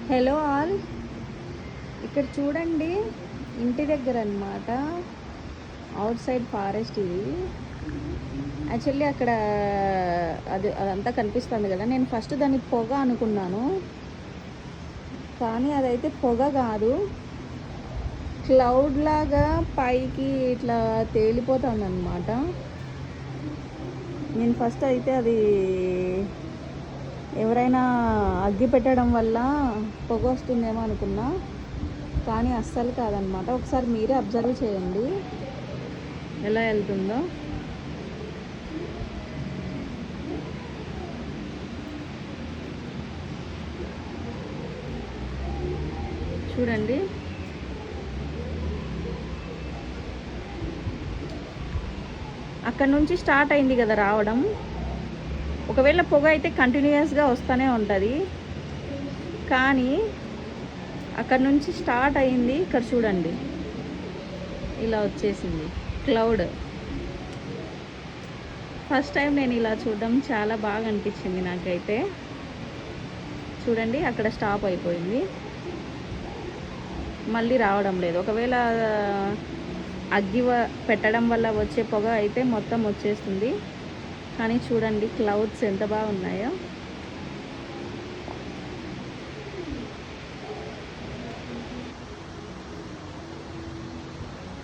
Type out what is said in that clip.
Hello all, ఇక్కడ చూడండి. ఇంటి దగ్గర అన్నమాట. అవుట్ సైడ్ ఫారెస్ట్ ఇది. యాక్చువల్లీ అక్కడ అదంతా కనిపిస్తుంది కదా. నేను ఫస్ట్ దాన్ని పొగ అనుకున్నాను, కానీ అదైతే పొగ కాదు. క్లౌడ్ లాగా పైకి ఇట్లా తేలిపోతుంది అన్నమాట. నేను ఫస్ట్ అయితే అది ఎవరైనా అగ్గి పెట్టడం వల్ల పొగ వస్తుందేమో అనుకున్నా, కానీ అస్సలు కాదనమాట. ఒకసారి మీరే అబ్జర్వ్ చేయండి ఎలా వెళ్తుందో. చూడండి, అక్కడ నుంచి స్టార్ట్ అయింది కదా రావడం. ఒకవేళ పొగ అయితే కంటిన్యూస్గా వస్తూనే ఉంటుంది, కానీ అక్కడ నుంచి స్టార్ట్ అయింది. ఇక్కడ చూడండి, ఇలా వచ్చేసింది క్లౌడ్. ఫస్ట్ టైం నేను ఇలా చూడడం చాలా బాగా అనిపించింది నాకైతే. చూడండి, అక్కడ స్టాప్ అయిపోయింది, మళ్ళీ రావడం లేదు. ఒకవేళ అగ్గి పెట్టడం వల్ల వచ్చే పొగ అయితే మొత్తం వచ్చేస్తుంది. కానీ చూడండి క్లౌడ్స్ ఎంత బాగున్నాయో.